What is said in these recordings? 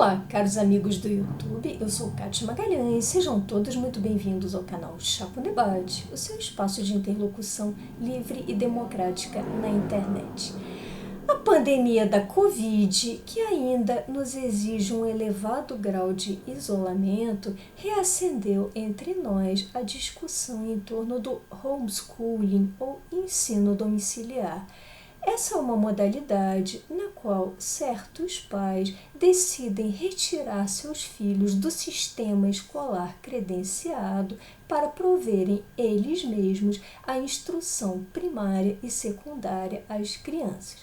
Olá, caros amigos do YouTube, eu sou Kátia Magalhães, sejam todos muito bem-vindos ao canal Chá com Debate, o seu espaço de interlocução livre e democrática na internet. A pandemia da Covid, que ainda nos exige um elevado grau de isolamento, reacendeu entre nós a discussão em torno do homeschooling ou ensino domiciliar. Essa é uma modalidade na qual certos pais decidem retirar seus filhos do sistema escolar credenciado para proverem eles mesmos a instrução primária e secundária às crianças.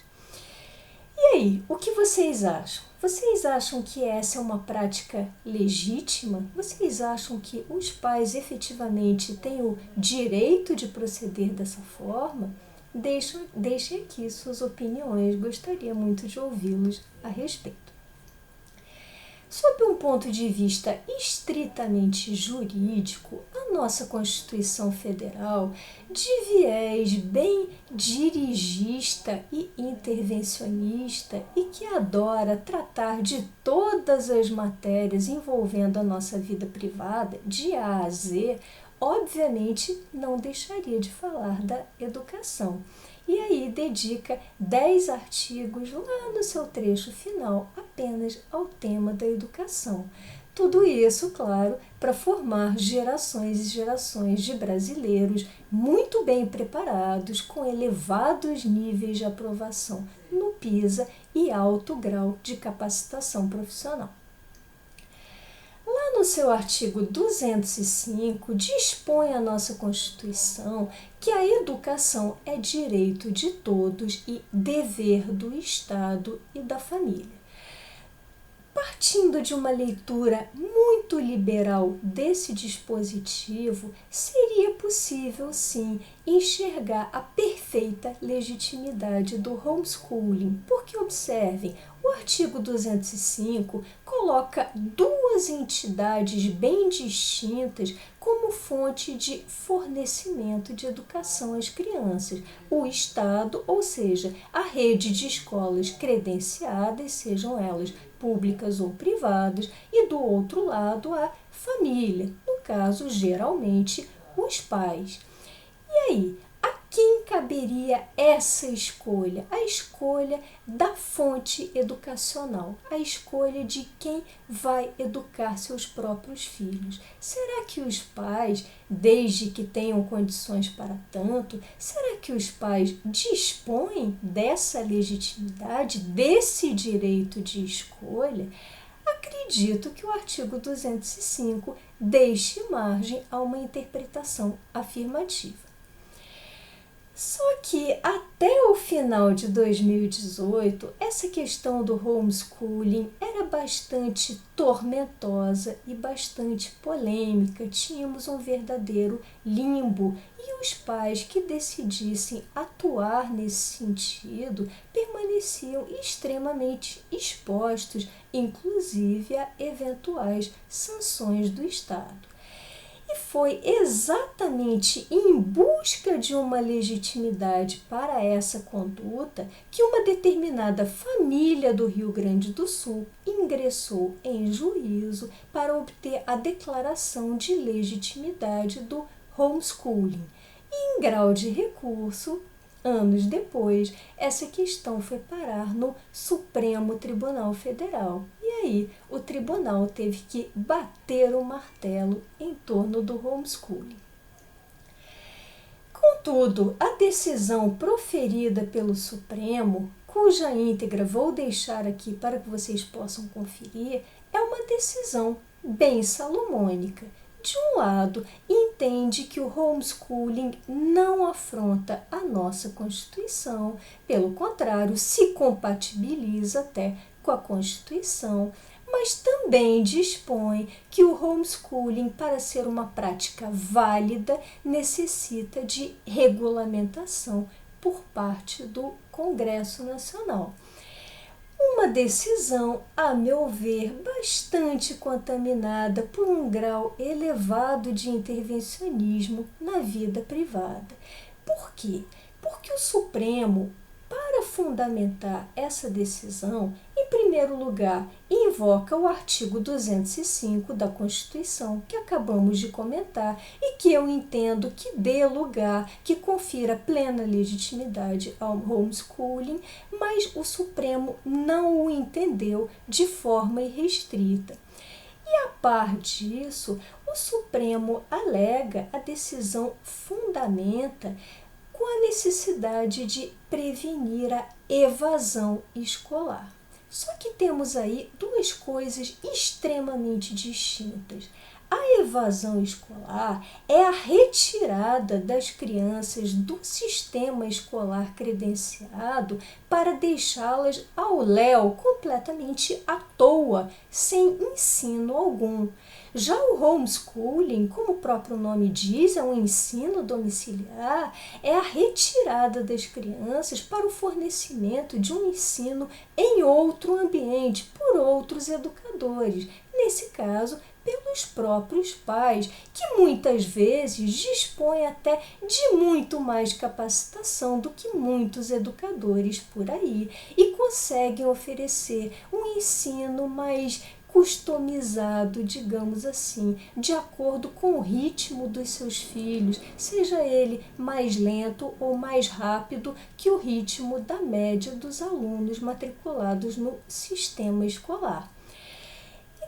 E aí, o que vocês acham? Vocês acham que essa é uma prática legítima? Vocês acham que os pais efetivamente têm o direito de proceder dessa forma? Deixem aqui suas opiniões, gostaria muito de ouvi-los a respeito. Sob um ponto de vista estritamente jurídico, a nossa Constituição Federal, de viés bem dirigista e intervencionista e que adora tratar de todas as matérias envolvendo a nossa vida privada, de A a Z, obviamente não deixaria de falar da educação. E aí dedica 10 artigos lá no seu trecho final apenas ao tema da educação. Tudo isso, claro, para formar gerações e gerações de brasileiros muito bem preparados, com elevados níveis de aprovação no PISA e alto grau de capacitação profissional. Lá no seu artigo 205, dispõe a nossa Constituição que a educação é direito de todos e dever do Estado e da família. Partindo de uma leitura muito liberal desse dispositivo, seria possível, sim, enxergar a perfeita legitimidade do homeschooling, porque, observem, o artigo 205 coloca duas entidades bem distintas como fonte de fornecimento de educação às crianças: o Estado, ou seja, a rede de escolas credenciadas, sejam elas públicas ou privadas, e do outro lado a família, no caso, geralmente, os pais. E aí, a quem caberia essa escolha? A escolha da fonte educacional, a escolha de quem vai educar seus próprios filhos. Será que os pais, desde que tenham condições para tanto, será que os pais dispõem dessa legitimidade, desse direito de escolha? Acredito que o artigo 205 deixe margem a uma interpretação afirmativa. Só que até o final de 2018, essa questão do homeschooling era bastante tormentosa e bastante polêmica. Tínhamos um verdadeiro limbo e os pais que decidissem atuar nesse sentido permaneciam extremamente expostos, inclusive a eventuais sanções do Estado. E foi exatamente em busca de uma legitimidade para essa conduta que uma determinada família do Rio Grande do Sul ingressou em juízo para obter a declaração de legitimidade do homeschooling. E em grau de recurso, anos depois, essa questão foi parar no Supremo Tribunal Federal. E aí, o tribunal teve que bater o martelo em torno do homeschooling. Contudo, a decisão proferida pelo Supremo, cuja íntegra vou deixar aqui para que vocês possam conferir, é uma decisão bem salomônica. De um lado, entende que o homeschooling não afronta a nossa Constituição, pelo contrário, se compatibiliza até com a Constituição, mas também dispõe que o homeschooling, para ser uma prática válida, necessita de regulamentação por parte do Congresso Nacional. Uma decisão, a meu ver, bastante contaminada por um grau elevado de intervencionismo na vida privada. Por quê? Porque o Supremo, para fundamentar essa decisão, em primeiro lugar, invoca o artigo 205 da Constituição, que acabamos de comentar, e que eu entendo que dê lugar, que confira plena legitimidade ao homeschooling, mas o Supremo não o entendeu de forma irrestrita. E a par disso, o Supremo alega a decisão fundamenta com a necessidade de prevenir a evasão escolar. Só que temos aí duas coisas extremamente distintas. A evasão escolar é a retirada das crianças do sistema escolar credenciado para deixá-las ao léu, completamente à toa, sem ensino algum. Já o homeschooling, como o próprio nome diz, é um ensino domiciliar, é a retirada das crianças para o fornecimento de um ensino em outro ambiente, por outros educadores. Nesse caso, pelos próprios pais, que muitas vezes dispõem até de muito mais capacitação do que muitos educadores por aí e conseguem oferecer um ensino mais customizado, digamos assim, de acordo com o ritmo dos seus filhos, seja ele mais lento ou mais rápido que o ritmo da média dos alunos matriculados no sistema escolar.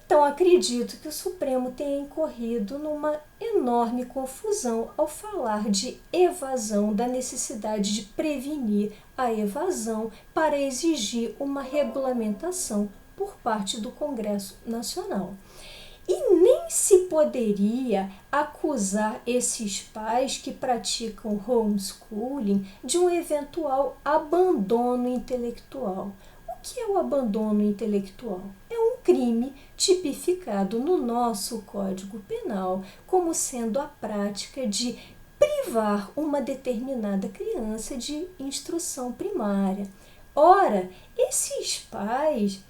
Então, acredito que o Supremo tenha incorrido numa enorme confusão ao falar de evasão, da necessidade de prevenir a evasão para exigir uma regulamentação por parte do Congresso Nacional. E nem se poderia acusar esses pais que praticam homeschooling de um eventual abandono intelectual. O que é o abandono intelectual? É um crime tipificado no nosso Código Penal como sendo a prática de privar uma determinada criança de instrução primária. Ora, esses pais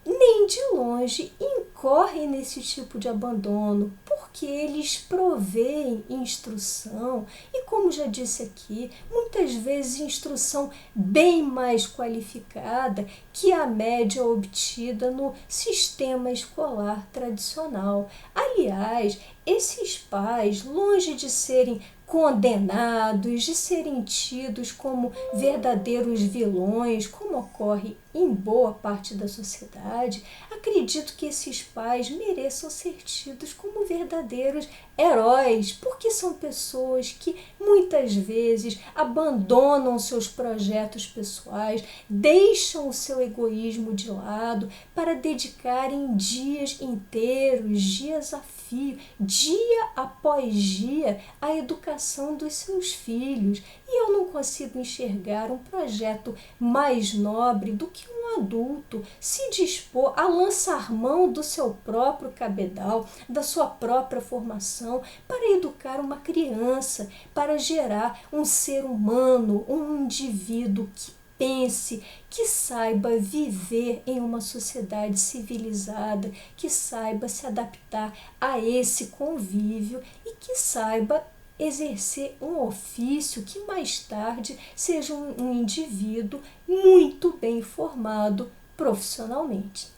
nem de longe incorrem nesse tipo de abandono, porque eles provêem instrução e, como já disse aqui, muitas vezes instrução bem mais qualificada que a média obtida no sistema escolar tradicional. Aliás, esses pais, longe de serem condenados, de serem tidos como verdadeiros vilões, como ocorre em boa parte da sociedade, acredito que esses pais mereçam ser tidos como verdadeiros heróis, porque são pessoas que muitas vezes abandonam seus projetos pessoais, deixam o seu egoísmo de lado para dedicarem dias inteiros, dias a fio, dia após dia, à educação dos seus filhos. E eu não consigo enxergar um projeto mais nobre do que um adulto se dispor a lançar mão do seu próprio cabedal, da sua própria formação, para educar uma criança, para gerar um ser humano, um indivíduo que pense, que saiba viver em uma sociedade civilizada, que saiba se adaptar a esse convívio e que saiba exercer um ofício que mais tarde seja um indivíduo muito bem formado profissionalmente.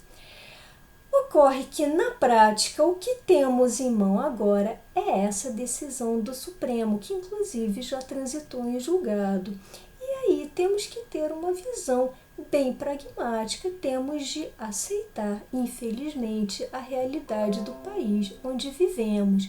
Ocorre que, na prática, o que temos em mão agora é essa decisão do Supremo, que inclusive já transitou em julgado. E aí temos que ter uma visão bem pragmática, temos de aceitar, infelizmente, a realidade do país onde vivemos.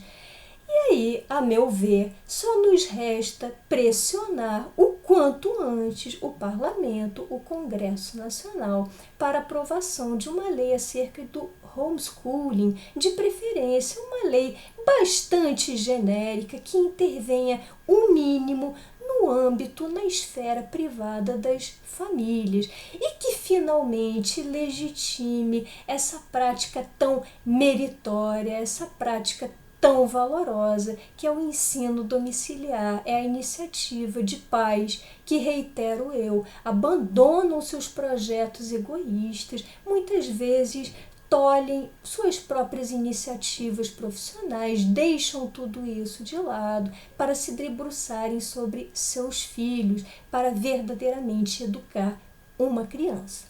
E aí, a meu ver, só nos resta pressionar o quanto antes o Parlamento, o Congresso Nacional, para aprovação de uma lei acerca do homeschooling, de preferência uma lei bastante genérica que intervenha o mínimo no âmbito, na esfera privada das famílias e que finalmente legitime essa prática tão meritória, essa prática tão valorosa que é o ensino domiciliar, é a iniciativa de pais que, reitero eu, abandonam seus projetos egoístas, muitas vezes tolhem suas próprias iniciativas profissionais, deixam tudo isso de lado para se debruçarem sobre seus filhos, para verdadeiramente educar uma criança.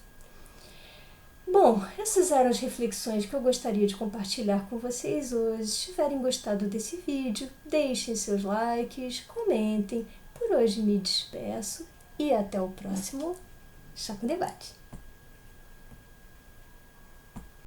Bom, essas eram as reflexões que eu gostaria de compartilhar com vocês hoje. Se tiverem gostado desse vídeo, deixem seus likes, comentem. Por hoje me despeço e até o próximo Chá com Debate.